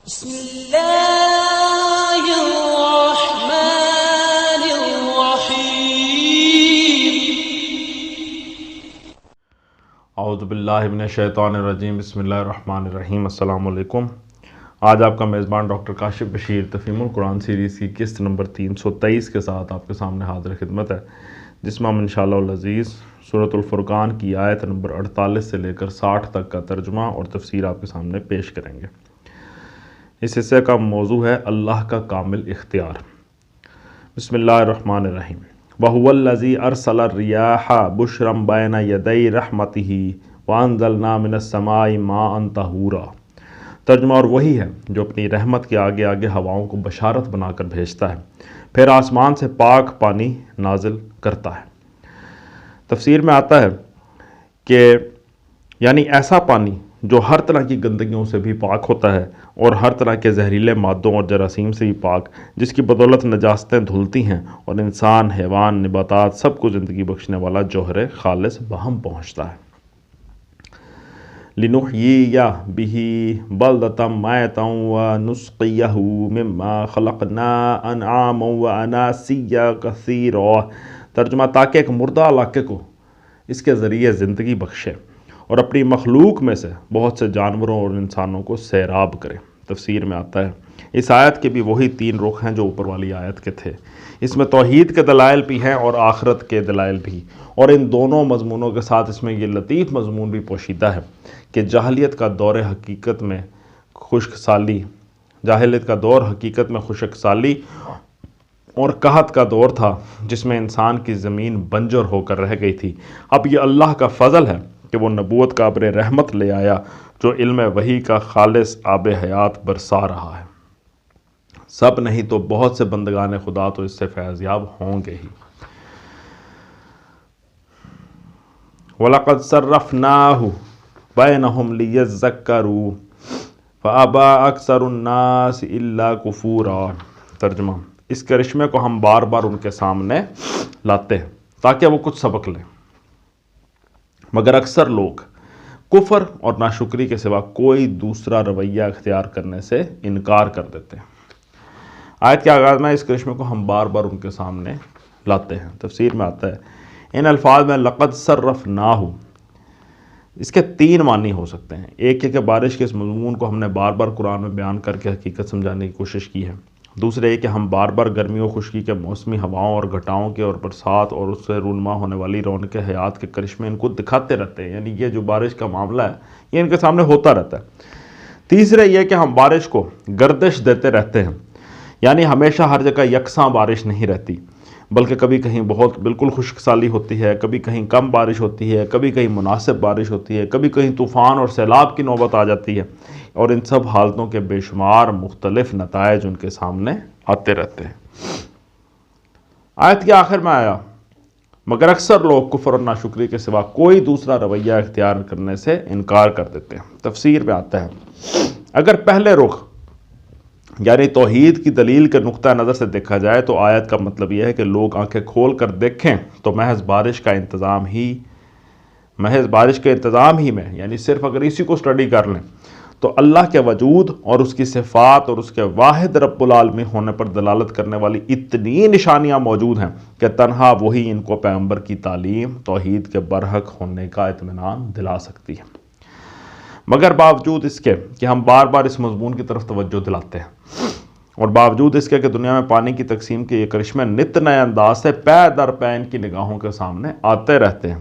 بسم اللہ الرحمن الرحیم۔ اعوذ باللہ من الشیطان الرجیم، بسم اللہ الرحمن الرحیم۔ السلام علیکم۔ آج آپ کا میزبان ڈاکٹر کاشف بشیر تفہیم القرآن سیریز کی قسط نمبر 323 کے ساتھ آپ کے سامنے حاضر خدمت ہے، جس میں ہم انشاءاللہ العزیز سورۃ الفرقان کی آیت نمبر 48 سے لے کر 60 تک کا ترجمہ اور تفسیر آپ کے سامنے پیش کریں گے۔ اس حصے کا موضوع ہے اللہ کا کامل اختیار۔ بسم اللہ الرحمن الرحیم۔ وَهُوَ الَّذِي أَرْسَلَ الرِّيَاحَ بُشْرًا بَيْنَ يَدَيْ رَحْمَتِهِ وَأَنزَلْنَا مِنَ السَّمَاءِ مَاءً طَهُورًا۔ ترجمہ اور وہی ہے جو اپنی رحمت کے آگے آگے ہواؤں کو بشارت بنا کر بھیجتا ہے، پھر آسمان سے پاک پانی نازل کرتا ہے۔ تفسیر میں آتا ہے کہ یعنی ایسا پانی جو ہر طرح کی گندگیوں سے بھی پاک ہوتا ہے اور ہر طرح کے زہریلے مادوں اور جراثیم سے بھی پاک، جس کی بدولت نجاستیں دھلتی ہیں اور انسان، حیوان، نباتات سب کو زندگی بخشنے والا جوہر خالص بہم پہنچتا ہے۔ لِنُحْيِيَ بِهِ بَلْدَةً مَيْتًا وَنُسْقِيَهُ مِمَّا خَلَقْنَا أَنْعَامًا وَأَنَاسِيَّ كَثِيرًا۔ ترجمہ تاکہ ایک مردہ علاقے کو اس کے ذریعے زندگی بخشے اور اپنی مخلوق میں سے بہت سے جانوروں اور انسانوں کو سیراب کرے۔ تفسیر میں آتا ہے اس آیت کے بھی وہی 3 رخ ہیں جو اوپر والی آیت کے تھے۔ اس میں توحید کے دلائل بھی ہیں اور آخرت کے دلائل بھی، اور ان دونوں مضمونوں کے ساتھ اس میں یہ لطیف مضمون بھی پوشیدہ ہے کہ جاہلیت کا دور حقیقت میں خشک سالی اور قحط کا دور تھا، جس میں انسان کی زمین بنجر ہو کر رہ گئی تھی۔ اب یہ اللہ کا فضل ہے کہ وہ نبوت کا ابر رحمت لے آیا جو علم وحی کا خالص آب حیات برسا رہا ہے۔ سب نہیں تو بہت سے بندگان خدا تو اس سے فیضیاب ہوں گے ہی۔ وَلَقَدْ صَرَّفْنَاهُ بَيْنَهُمْ لِيَذَّكَّرُوا فَأَبَى أَكْثَرُ النَّاسِ إِلَّا كُفُورًا۔ ترجمہ اس کرشمے کو ہم بار بار ان کے سامنے لاتے ہیں تاکہ وہ کچھ سبق لیں، مگر اکثر لوگ کفر اور ناشکری کے سوا کوئی دوسرا رویہ اختیار کرنے سے انکار کر دیتے ہیں۔ آیت کے آغاز میں اس کرشمے کو ہم بار بار ان کے سامنے لاتے ہیں۔ تفسیر میں آتا ہے ان الفاظ میں لقد صرفناہ، اس کے 3 معنی ہو سکتے ہیں۔ ایک ہے کہ بارش کے اس مضمون کو ہم نے بار بار قرآن میں بیان کر کے حقیقت سمجھانے کی کوشش کی ہے۔ دوسرے یہ کہ ہم بار بار گرمی و خشکی کے موسمی ہواؤں اور گھٹاؤں کے اور برسات اور اس سے رونما ہونے والی رونق حیات کے کرشمے ان کو دکھاتے رہتے ہیں، یعنی یہ جو بارش کا معاملہ ہے یہ ان کے سامنے ہوتا رہتا ہے۔ تیسرے یہ کہ ہم بارش کو گردش دیتے رہتے ہیں، یعنی ہمیشہ ہر جگہ یکساں بارش نہیں رہتی، بلکہ کبھی کہیں بہت بالکل خشک سالی ہوتی ہے، کبھی کہیں کم بارش ہوتی ہے، کبھی کہیں مناسب بارش ہوتی ہے، کبھی کہیں طوفان اور سیلاب کی نوبت آ جاتی ہے، اور ان سب حالتوں کے بے شمار مختلف نتائج ان کے سامنے آتے رہتے ہیں۔ آیت کے آخر میں آیا مگر اکثر لوگ کفر اور ناشکری کے سوا کوئی دوسرا رویہ اختیار کرنے سے انکار کر دیتے ہیں۔ تفسیر میں آتا ہے اگر پہلے رخ یعنی توحید کی دلیل کے نقطہ نظر سے دیکھا جائے تو آیت کا مطلب یہ ہے کہ لوگ آنکھیں کھول کر دیکھیں تو محض بارش کے انتظام ہی میں، یعنی صرف اگر اسی کو سٹڈی کر لیں تو اللہ کے وجود اور اس کی صفات اور اس کے واحد رب العالمین ہونے پر دلالت کرنے والی اتنی نشانیاں موجود ہیں کہ تنہا وہی ان کو پیغمبر کی تعلیم توحید کے برحق ہونے کا اطمینان دلا سکتی ہے۔ مگر باوجود اس کے کہ ہم بار بار اس مضمون کی طرف توجہ دلاتے ہیں، اور باوجود اس کے کہ دنیا میں پانی کی تقسیم کے یہ کرشمے نت نئے انداز سے پے در پے ان کی نگاہوں کے سامنے آتے رہتے ہیں،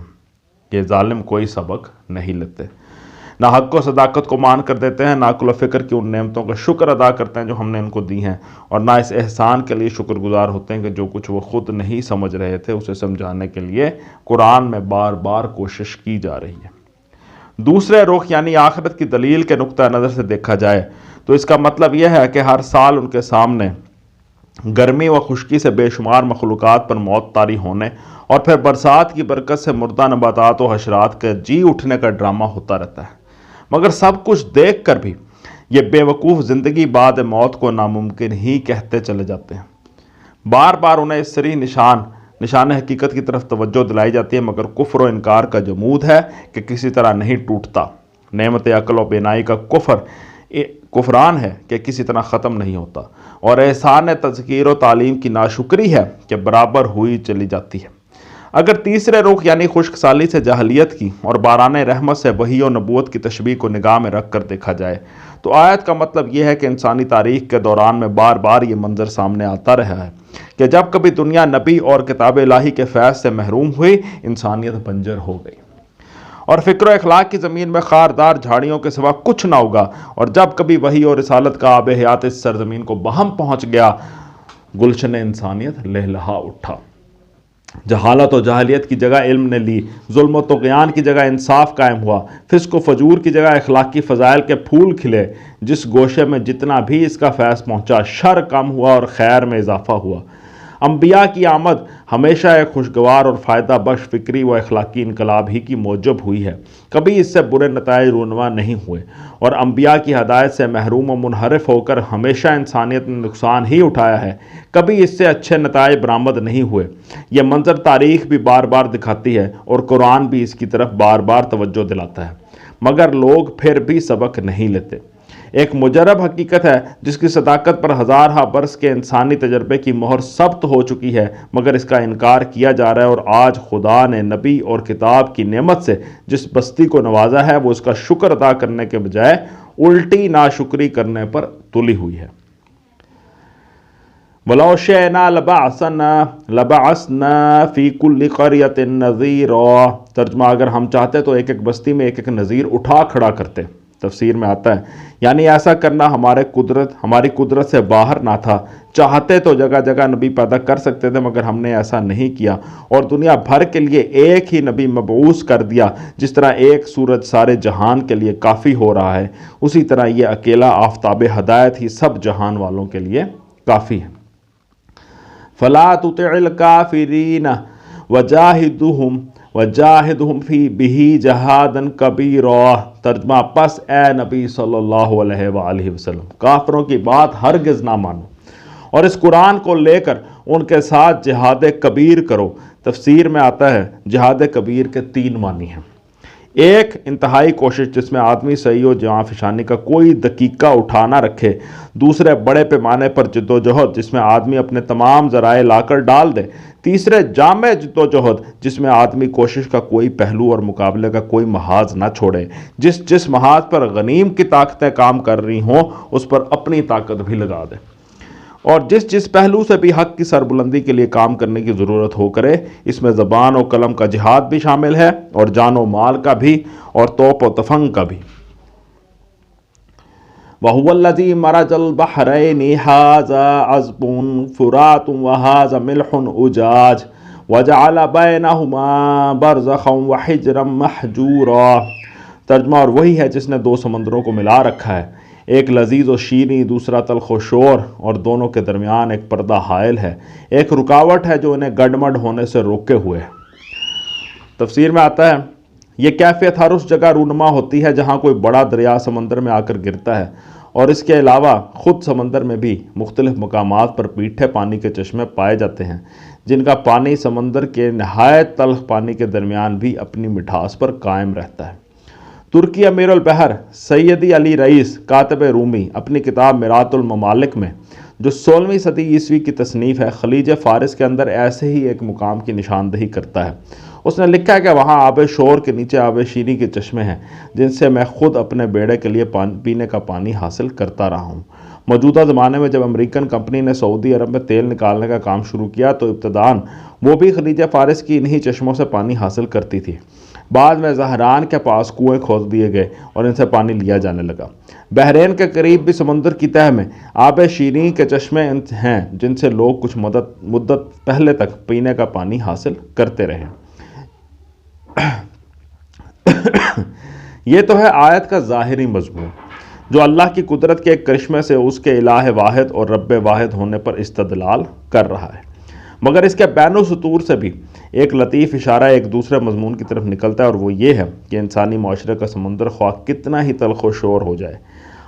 یہ ظالم کوئی سبق نہیں لیتے، نہ حق و صداقت کو مان کر دیتے ہیں، نہ عقل و فکر کی ان نعمتوں کا شکر ادا کرتے ہیں جو ہم نے ان کو دی ہیں، اور نہ اس احسان کے لیے شکر گزار ہوتے ہیں کہ جو کچھ وہ خود نہیں سمجھ رہے تھے اسے سمجھانے کے لیے قرآن میں بار بار کوشش کی جا رہی ہے۔ دوسرے رخ یعنی آخرت کی دلیل کے نقطہ نظر سے دیکھا جائے تو اس کا مطلب یہ ہے کہ ہر سال ان کے سامنے گرمی و خشکی سے بے شمار مخلوقات پر موت طاری ہونے اور پھر برسات کی برکت سے مردہ نباتات و حشرات کے جی اٹھنے کا ڈرامہ ہوتا رہتا ہے، مگر سب کچھ دیکھ کر بھی یہ بے وقوف زندگی بعد موت کو ناممکن ہی کہتے چلے جاتے ہیں۔ بار بار انہیں اس سری نشان حقیقت کی طرف توجہ دلائی جاتی ہے، مگر کفر و انکار کا جمود ہے کہ کسی طرح نہیں ٹوٹتا۔ نعمت عقل و بینائی کا کفر کفران ہے کہ کسی طرح ختم نہیں ہوتا، اور احسان تذکیر و تعلیم کی ناشکری ہے کہ برابر ہوئی چلی جاتی ہے۔ اگر تیسرے رخ یعنی خشک سالی سے جاہلیت کی اور باران رحمت سے وحی و نبوت کی تشبیہ کو نگاہ میں رکھ کر دیکھا جائے تو آیت کا مطلب یہ ہے کہ انسانی تاریخ کے دوران میں بار بار یہ منظر سامنے آتا رہا ہے کہ جب کبھی دنیا نبی اور کتاب الہی کے فیض سے محروم ہوئی، انسانیت بنجر ہو گئی اور فکر و اخلاق کی زمین میں خاردار جھاڑیوں کے سوا کچھ نہ ہوگا، اور جب کبھی وحی اور رسالت کا آب حیات اس سرزمین کو بہم پہنچ گیا، گلشن انسانیت لہلہا اٹھا۔ جہالت و جاہلیت کی جگہ علم نے لی، ظلم و طغیان کی جگہ انصاف قائم ہوا، فسق و فجور کی جگہ اخلاقی فضائل کے پھول کھلے، جس گوشے میں جتنا بھی اس کا فیض پہنچا، شر کم ہوا اور خیر میں اضافہ ہوا۔ انبیاء کی آمد ہمیشہ ایک خوشگوار اور فائدہ بخش فکری و اخلاقی انقلاب ہی کی موجب ہوئی ہے، کبھی اس سے برے نتائج رونما نہیں ہوئے، اور انبیاء کی ہدایت سے محروم و منحرف ہو کر ہمیشہ انسانیت نے نقصان ہی اٹھایا ہے، کبھی اس سے اچھے نتائج برآمد نہیں ہوئے۔ یہ منظر تاریخ بھی بار بار دکھاتی ہے اور قرآن بھی اس کی طرف بار بار توجہ دلاتا ہے، مگر لوگ پھر بھی سبق نہیں لیتے۔ ایک مجرب حقیقت ہے جس کی صداقت پر ہزارہ برس کے انسانی تجربے کی مہر ثبت ہو چکی ہے، مگر اس کا انکار کیا جا رہا ہے، اور آج خدا نے نبی اور کتاب کی نعمت سے جس بستی کو نوازا ہے وہ اس کا شکر ادا کرنے کے بجائے الٹی ناشکری کرنے پر تلی ہوئی ہے۔ وَلَوْ شِئْنَا لَبَعَثْنَا فِي كُلِّ قَرْيَةٍ نَذِيرًا۔ ترجمہ: اگر ہم چاہتے تو ایک ایک بستی میں ایک ایک نذیر اٹھا کھڑا کرتے۔ تفسیر میں آتا ہے یعنی ایسا کرنا ہماری قدرت سے باہر نہ تھا، چاہتے تو جگہ جگہ نبی پیدا کر سکتے تھے، مگر ہم نے ایسا نہیں کیا، اور دنیا بھر کے لیے ایک ہی نبی مبعوث کر دیا۔ جس طرح ایک سورج سارے جہان کے لیے کافی ہو رہا ہے، اسی طرح یہ اکیلا آفتاب ہدایت ہی سب جہان والوں کے لیے کافی ہے۔ فَلَا تُطِعِ الْكَافِرِينَ وَجَاهِدْهُمْ فِي بِهِ جِهَادًا كَبِيرًا۔ ترجمہ: پس اے نبی صلی اللہ علیہ وآلہ وسلم، کافروں کی بات ہرگز نہ مانو اور اس قرآن کو لے کر ان کے ساتھ جہاد کبیر کرو۔ تفسیر میں آتا ہے جہاد کبیر کے 3 معنی ہیں۔ ایک، انتہائی کوشش جس میں آدمی صحیح و جاں فشانی کا کوئی دقیقہ اٹھا نہ رکھے۔ دوسرے، بڑے پیمانے پر جد و جہد جس میں آدمی اپنے تمام ذرائع لا کر ڈال دے۔ تیسرے، جامع جد و جہد جس میں آدمی کوشش کا کوئی پہلو اور مقابلے کا کوئی محاذ نہ چھوڑے، جس محاذ پر غنیم کی طاقتیں کام کر رہی ہوں اس پر اپنی طاقت بھی لگا دے، اور جس پہلو سے بھی حق کی سربلندی کے لیے کام کرنے کی ضرورت ہو کرے۔ اس میں زبان و قلم کا جہاد بھی شامل ہے، اور جان و مال کا بھی، اور توپ و تفنگ کا بھی۔ وَهُوَ الَّذِي مَرَجَ الْبَحْرَيْنِ هَٰذَا عَذْبٌ فُرَاتٌ وَهَٰذَا مِلْحٌ أُجَاجٌ وَجَعَلَ بَيْنَهُمَا بَرْزَخًا وَحِجْرًا مَحْجُورًا۔ ترجمہ: اور وہی ہے جس نے 2 سمندروں کو ملا رکھا ہے، ایک لذیذ و شیریں، دوسرا تلخ و شور، اور دونوں کے درمیان ایک پردہ حائل ہے، ایک رکاوٹ ہے جو انہیں گڈمڈ ہونے سے روکے ہوئے ہے۔ تفسیر میں آتا ہے یہ کیفیت ہر اس جگہ رونما ہوتی ہے جہاں کوئی بڑا دریا سمندر میں آ کر گرتا ہے، اور اس کے علاوہ خود سمندر میں بھی مختلف مقامات پر میٹھے پانی کے چشمے پائے جاتے ہیں، جن کا پانی سمندر کے نہایت تلخ پانی کے درمیان بھی اپنی مٹھاس پر قائم رہتا ہے۔ ترکی امیر البحر سیدی علی رئیس کاتب رومی اپنی کتاب میرات الممالک میں، جو 16ویں صدی عیسوی کی تصنیف ہے، خلیج فارس کے اندر ایسے ہی ایک مقام کی نشاندہی کرتا ہے۔ اس نے لکھا ہے کہ وہاں آب شور کے نیچے آب شیریں کے چشمے ہیں، جن سے میں خود اپنے بیڑے کے لیے پینے کا پانی حاصل کرتا رہا ہوں۔ موجودہ زمانے میں جب امریکن کمپنی نے سعودی عرب میں تیل نکالنے کا کام شروع کیا تو ابتداً وہ بھی خلیج فارس کی انہی چشموں سے پانی حاصل کرتی تھی۔ بعد میں زہران کے پاس کنویں کھود دیے گئے اور ان سے پانی لیا جانے لگا۔ بحرین کے قریب بھی سمندر کی تہہ میں آب شیریں کے چشمے ہیں جن سے لوگ کچھ مدت پہلے تک پینے کا پانی حاصل کرتے رہے۔ یہ تو ہے آیت کا ظاہری مضمون، جو اللہ کی قدرت کے ایک کرشمے سے اس کے الہ واحد اور رب واحد ہونے پر استدلال کر رہا ہے، مگر اس کے بین السطور سے بھی ایک لطیف اشارہ ایک دوسرے مضمون کی طرف نکلتا ہے، اور وہ یہ ہے کہ انسانی معاشرے کا سمندر خواہ کتنا ہی تلخ و شور ہو جائے،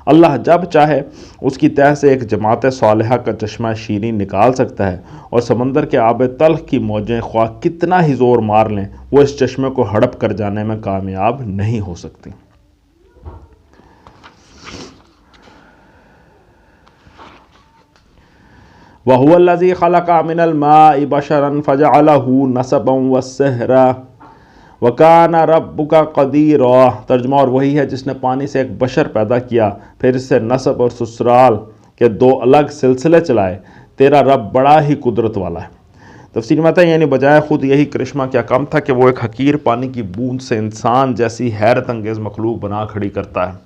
اللہ جب چاہے اس کی تہہ سے ایک جماعت صالحہ کا چشمہ شیریں نکال سکتا ہے، اور سمندر کے آب تلخ کی موجیں خواہ کتنا ہی زور مار لیں وہ اس چشمے کو ہڑپ کر جانے میں کامیاب نہیں ہو سکتی۔ وَهُوَ الَّذِي خَلَقَ مِنَ الْمَاءِ بَشَرًا فَجَعَلَهُ نَسَبًا وَالسِّحْرًا وَكَانَ رَبُّكَ قَدِيرًا۔ ترجمہ، اور وہی ہے جس نے پانی سے ایک بشر پیدا کیا، پھر اس سے نسب اور سسرال کے دو الگ سلسلے چلائے، تیرا رب بڑا ہی قدرت والا ہے۔ تفسیر میں آتا ہے یعنی بجائے خود یہی کرشمہ کیا کم تھا کہ وہ ایک حقیر پانی کی بوند سے انسان جیسی حیرت انگیز مخلوق بنا کھڑی کرتا ہے،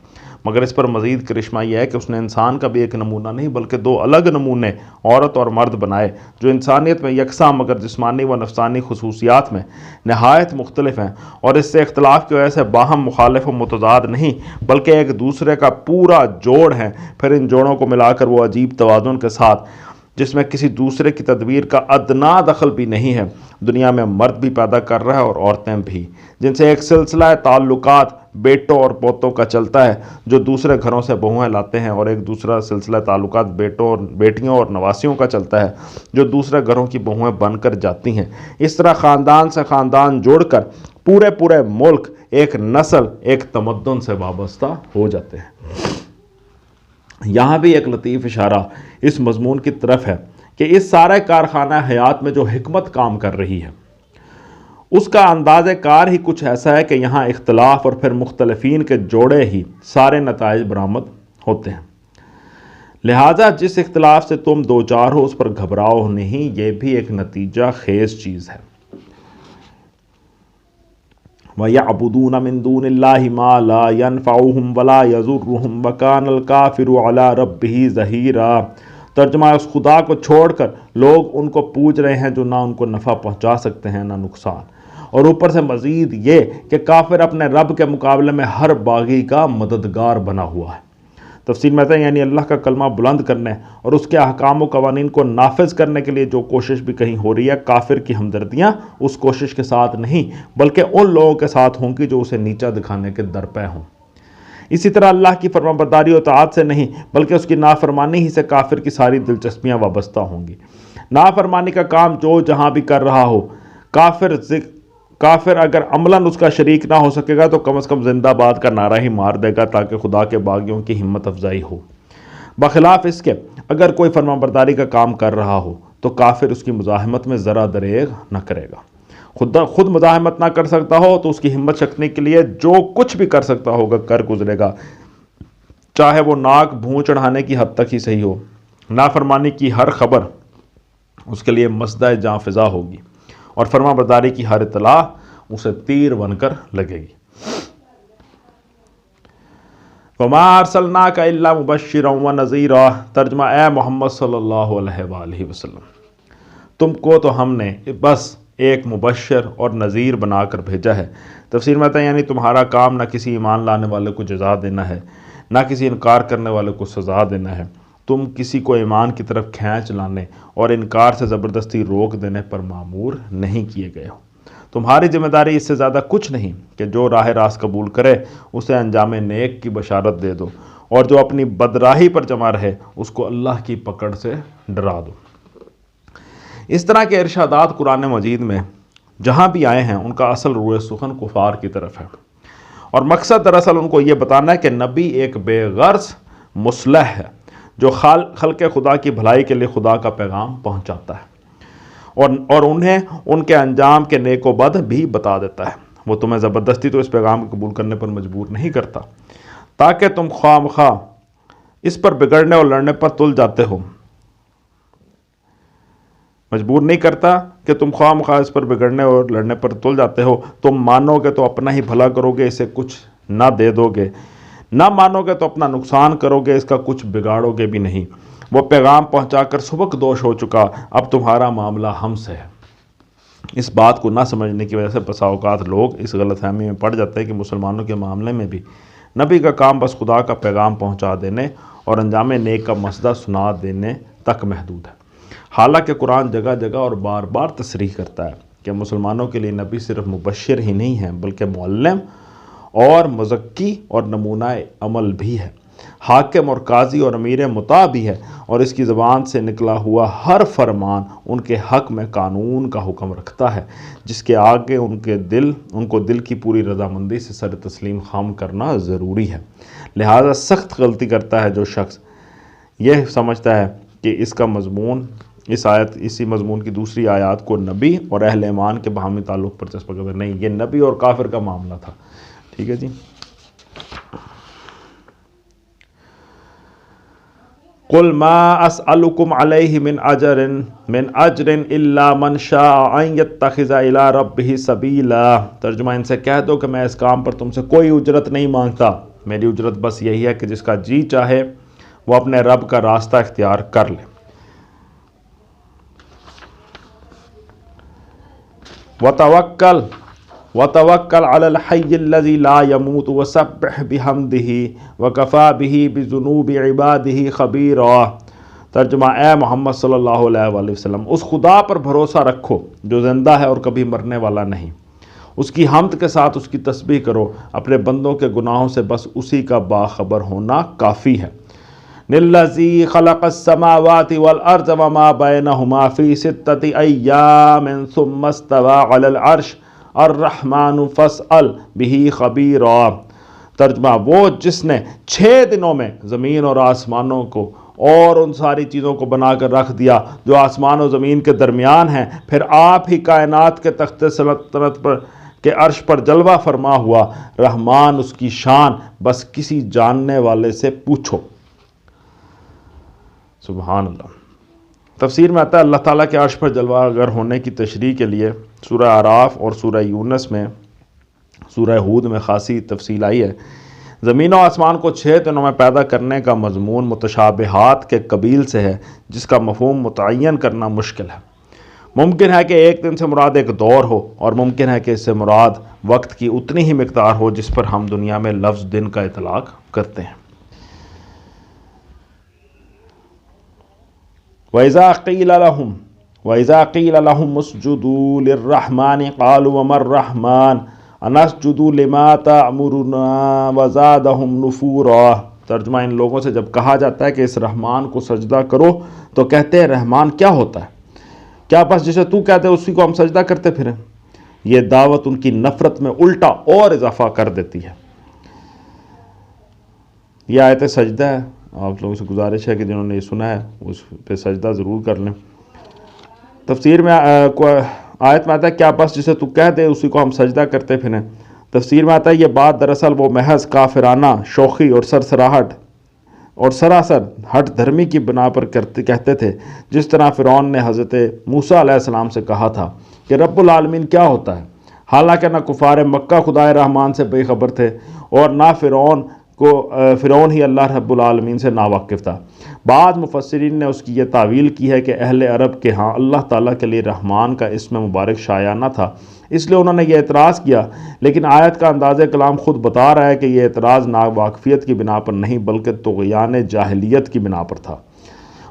مگر اس پر مزید کرشمہ یہ ہے کہ اس نے انسان کا بھی ایک نمونہ نہیں بلکہ دو الگ نمونے عورت اور مرد بنائے، جو انسانیت میں یکساں مگر جسمانی و نفسانی خصوصیات میں نہایت مختلف ہیں، اور اس سے اختلاف کی وجہ سے باہم مخالف و متضاد نہیں بلکہ ایک دوسرے کا پورا جوڑ ہیں۔ پھر ان جوڑوں کو ملا کر وہ عجیب توازن کے ساتھ، جس میں کسی دوسرے کی تدبیر کا ادنا دخل بھی نہیں ہے، دنیا میں مرد بھی پیدا کر رہا ہے اور عورتیں بھی، جن سے ایک سلسلہ تعلقات بیٹوں اور پوتوں کا چلتا ہے جو دوسرے گھروں سے بہویں لاتے ہیں، اور ایک دوسرا سلسلہ تعلقات بیٹوں اور بیٹیوں اور نواسیوں کا چلتا ہے جو دوسرے گھروں کی بہویں بن کر جاتی ہیں۔ اس طرح خاندان سے خاندان جوڑ کر پورے ملک، ایک نسل، ایک تمدن سے وابستہ ہو جاتے ہیں۔ یہاں بھی ایک لطیف اشارہ اس مضمون کی طرف ہے کہ اس سارے کارخانہ حیات میں جو حکمت کام کر رہی ہے، اس کا انداز کار ہی کچھ ایسا ہے کہ یہاں اختلاف اور پھر مختلفین کے جوڑے ہی سارے نتائج برآمد ہوتے ہیں۔ لہٰذا جس اختلاف سے تم دوچار ہو اس پر گھبراؤ نہیں، یہ بھی ایک نتیجہ خیز چیز ہے۔ وَيَعْبُدُونَ مِن دُونِ اللَّهِ مَا لَا يَنفَعُهُمْ وَلَا يَضُرُّهُمْ وَكَانَ الْكَافِرُ عَلَى رَبِّهِ ظَهِيرًا۔ ترجمہ، اس خدا کو چھوڑ کر لوگ ان کو پوج رہے ہیں جو نہ ان کو نفع پہنچا سکتے ہیں نہ نقصان، اور اوپر سے مزید یہ کہ کافر اپنے رب کے مقابلے میں ہر باغی کا مددگار بنا ہوا ہے۔ تفسیر میں آتا ہے یعنی اللہ کا کلمہ بلند کرنے اور اس کے احکام و قوانین کو نافذ کرنے کے لیے جو کوشش بھی کہیں ہو رہی ہے، کافر کی ہمدردیاں اس کوشش کے ساتھ نہیں بلکہ ان لوگوں کے ساتھ ہوں گی جو اسے نیچا دکھانے کے درپے ہوں۔ اسی طرح اللہ کی فرمانبرداری و اطاعت سے نہیں بلکہ اس کی نافرمانی ہی سے کافر کی ساری دلچسپیاں وابستہ ہوں گی۔ نافرمانی کا کام جو جہاں بھی کر رہا ہو، کافر اگر عملاً اس کا شریک نہ ہو سکے گا تو کم از کم زندہ باد کا نعرہ ہی مار دے گا تاکہ خدا کے باغیوں کی ہمت افزائی ہو۔ بخلاف اس کے اگر کوئی فرمانبرداری کا کام کر رہا ہو تو کافر اس کی مزاحمت میں ذرا دریغ نہ کرے گا۔ خود مزاحمت نہ کر سکتا ہو تو اس کی ہمت شکنی کے لیے جو کچھ بھی کر سکتا ہوگا کر گزرے گا، چاہے وہ ناک بھوں چڑھانے کی حد تک ہی صحیح ہو۔ نافرمانی کی ہر خبر اس کے لیے مصدع جاں فضا ہوگی اور فرمانبرداری کی ہر اطلاع اسے تیر بن کر لگے گی۔ وَمَا أَرْسَلْنَاكَ إِلَّا مُبَشِّرًا وَنَذِيرًا۔ ترجمہ، اے محمد صلی اللہ علیہ وآلہ وسلم، تم کو تو ہم نے بس ایک مبشر اور نذیر بنا کر بھیجا ہے۔ تفسیر میں آتا ہے یعنی تمہارا کام نہ کسی ایمان لانے والے کو جزا دینا ہے، نہ کسی انکار کرنے والے کو سزا دینا ہے۔ تم کسی کو ایمان کی طرف کھینچ لانے اور انکار سے زبردستی روک دینے پر مامور نہیں کیے گئے ہو۔ تمہاری ذمہ داری اس سے زیادہ کچھ نہیں کہ جو راہ راست قبول کرے اسے انجام نیک کی بشارت دے دو، اور جو اپنی بدراہی پر جمع رہے اس کو اللہ کی پکڑ سے ڈرا دو۔ اس طرح کے ارشادات قرآن مجید میں جہاں بھی آئے ہیں ان کا اصل روئے سخن کفار کی طرف ہے، اور مقصد دراصل ان کو یہ بتانا ہے کہ نبی ایک بے غرض مصلح ہے جو خلق خدا کی بھلائی کے لیے خدا کا پیغام پہنچاتا ہے، اور انہیں ان کے انجام کے نیک و بد بھی بتا دیتا ہے۔ وہ تمہیں زبردستی تو اس پیغام کو قبول کرنے پر مجبور نہیں کرتا تاکہ تم خواہ مخواہ اس پر بگڑنے اور لڑنے پر تل جاتے ہو، مجبور نہیں کرتا کہ تم خواہ مخواہ اس پر بگڑنے اور لڑنے پر تل جاتے ہو۔ تم مانو گے تو اپنا ہی بھلا کرو گے، اسے کچھ نہ دے دو گے، نہ مانو گے تو اپنا نقصان کرو گے، اس کا کچھ بگاڑو گے بھی نہیں۔ وہ پیغام پہنچا کر سبک دوش ہو چکا، اب تمہارا معاملہ ہم سے ہے۔ اس بات کو نہ سمجھنے کی وجہ سے بسا اوقات لوگ اس غلط فہمی میں پڑ جاتے ہیں کہ مسلمانوں کے معاملے میں بھی نبی کا کام بس خدا کا پیغام پہنچا دینے اور انجام نیک کا مسئلہ سنا دینے تک محدود ہے، حالانکہ قرآن جگہ جگہ اور بار بار تصریح کرتا ہے کہ مسلمانوں کے لیے نبی صرف مبشر ہی نہیں ہے بلکہ معلم اور مزکی اور نمونہ عمل بھی ہے، حاکم اور قاضی اور امیر مطاع بھی ہے، اور اس کی زبان سے نکلا ہوا ہر فرمان ان کے حق میں قانون کا حکم رکھتا ہے، جس کے آگے ان کو دل کی پوری رضامندی سے سر تسلیم خم کرنا ضروری ہے۔ لہذا سخت غلطی کرتا ہے جو شخص یہ سمجھتا ہے کہ اس کا مضمون اسی مضمون کی دوسری آیات کو نبی اور اہل ایمان کے باہمی تعلق پر چسپا کرتے نہیں، یہ نبی اور کافر کا معاملہ تھا. ٹھیک ہے جی. قل ما اسألكم علیہ من اجر الا من شاء ان يتخذ الى ربه سبیلا. ترجمہ ان سے کہہ دو کہ میں اس کام پر تم سے کوئی اجرت نہیں مانگتا، میری اجرت بس یہی ہے کہ جس کا جی چاہے وہ اپنے رب کا راستہ اختیار کر لے. وتوکل علی الحی الذی لا يموت وسبح بحمدہ وکفی بہ بذنوب عبادہ خبیرا. ترجمہ اے محمد صلی اللہ علیہ وآلہ وسلم، اس خدا پر بھروسہ رکھو جو زندہ ہے اور کبھی مرنے والا نہیں، اس کی حمد کے ساتھ اس کی تسبیح کرو، اپنے بندوں کے گناہوں سے بس اسی کا باخبر ہونا کافی ہے. للذی خلق السماوات والارض وما بینہما فی ستۃ ایام ثم استوى علی العرش الرحمن فاسأل بہ خبیرا. ترجمہ وہ جس نے 6 دنوں میں زمین اور آسمانوں کو اور ان ساری چیزوں کو بنا کر رکھ دیا جو آسمان و زمین کے درمیان ہیں، پھر آپ ہی کائنات کے تخت سلطنت پر کے عرش پر جلوہ فرما ہوا. رحمان اس کی شان، بس کسی جاننے والے سے پوچھو. سبحان اللہ. تفسیر میں آتا ہے اللہ تعالیٰ کے عرش پر جلوہ گر ہونے کی تشریح کے لیے سورہ اعراف اور سورہ یونس میں، سورہ ہود میں خاصی تفصیل آئی ہے. زمین و آسمان کو 6 دنوں میں پیدا کرنے کا مضمون متشابہات کے قبیل سے ہے جس کا مفہوم متعین کرنا مشکل ہے. ممکن ہے کہ ایک دن سے مراد ایک دور ہو، اور ممکن ہے کہ اس سے مراد وقت کی اتنی ہی مقدار ہو جس پر ہم دنیا میں لفظ دن کا اطلاق کرتے ہیں. وَإِذَا قِيلَ لَهُمُ اسْجُدُوا لِلرَّحْمَنِ قَالُوا وَمَا الرَّحْمَنُ أَنَسْجُدُ لِمَا تَأْمُرُنَا وَزَادَهُمْ نُفُورًا. ترجمہ ان لوگوں سے جب کہا جاتا ہے کہ اس رحمان کو سجدہ کرو تو کہتے ہیں رحمان کیا ہوتا ہے؟ کیا بس جسے تو کہتے اسی کو ہم سجدہ کرتے پھریں؟ یہ دعوت ان کی نفرت میں الٹا اور اضافہ کر دیتی ہے. یہ آیت سجدہ ہے. آپ لوگوں سے گزارش ہے کہ جنہوں نے یہ سنا ہے اس پہ سجدہ ضرور کر لیں. تفسیر میں آیت میں آتا ہے کیا بس جسے تو کہہ دے اسی کو ہم سجدہ کرتے پھریں. تفسیر میں آتا ہے یہ بات دراصل وہ محض کافرانہ شوخی اور سرسراہٹ اور سراسر ہٹ دھرمی کی بنا پر کہتے تھے، جس طرح فرعون نے حضرت موسیٰ علیہ السلام سے کہا تھا کہ رب العالمین کیا ہوتا ہے، حالانکہ نہ کفار مکہ خدائے رحمان سے بے خبر تھے اور نہ فرعون ہی اللہ رب العالمین سے ناواقف تھا. بعض مفسرین نے اس کی یہ تعویل کی ہے کہ اہل عرب کے ہاں اللہ تعالیٰ کے لیے رحمان کا اسم مبارک شائع نہ تھا، اس لیے انہوں نے یہ اعتراض کیا. لیکن آیت کا انداز کلام خود بتا رہا ہے کہ یہ اعتراض ناواقفیت کی بنا پر نہیں بلکہ طغیان جاہلیت کی بنا پر تھا،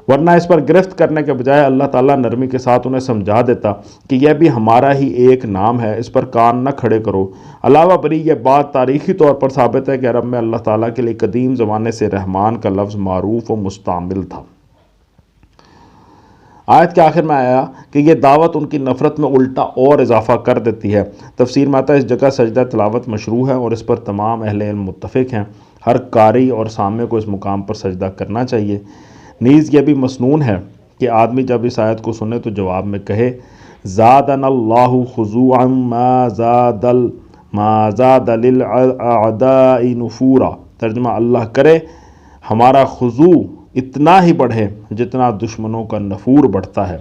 ورنہ اس پر گرفت کرنے کے بجائے اللہ تعالیٰ نرمی کے ساتھ انہیں سمجھا دیتا کہ یہ بھی ہمارا ہی ایک نام ہے، اس پر کان نہ کھڑے کرو. علاوہ بری یہ بات تاریخی طور پر ثابت ہے کہ عرب میں اللہ تعالیٰ کے لیے قدیم زمانے سے رحمان کا لفظ معروف و مستعمل تھا. آیت کے آخر میں آیا کہ یہ دعوت ان کی نفرت میں الٹا اور اضافہ کر دیتی ہے. تفسیر میں آتا ہے اس جگہ سجدہ تلاوت مشروع ہے اور اس پر تمام اہل علم متفق ہیں. ہر قاری اور سامع کو اس مقام پر سجدہ کرنا چاہیے. نیز یہ بھی مسنون ہے کہ آدمی جب اس آیت کو سنے تو جواب میں کہے زادنا اللہ خضوعا ما زاد للأعداء نفورا. ترجمہ اللہ کرے ہمارا خضوع اتنا ہی بڑھے جتنا دشمنوں کا نفور بڑھتا ہے.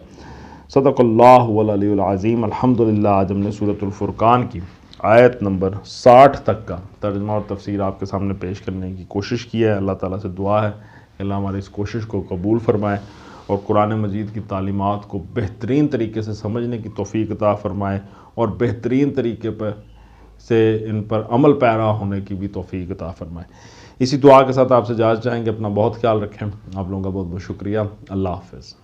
صدق اللہ العلی العظیم. الحمدللہ. آج ہم نے سورۃ الفرقان کی آیت نمبر 60 تک کا ترجمہ اور تفسیر آپ کے سامنے پیش کرنے کی کوشش کی ہے. اللہ تعالیٰ سے دعا ہے کہ اللہ ہماری اس کوشش کو قبول فرمائے اور قرآن مجید کی تعلیمات کو بہترین طریقے سے سمجھنے کی توفیق عطا فرمائے اور بہترین طریقے پر سے ان پر عمل پیرا ہونے کی بھی توفیق عطا فرمائے. اسی دعا کے ساتھ آپ سے اجازت چاہیں گے. اپنا بہت خیال رکھیں. آپ لوگوں کا بہت بہت شکریہ. اللہ حافظ.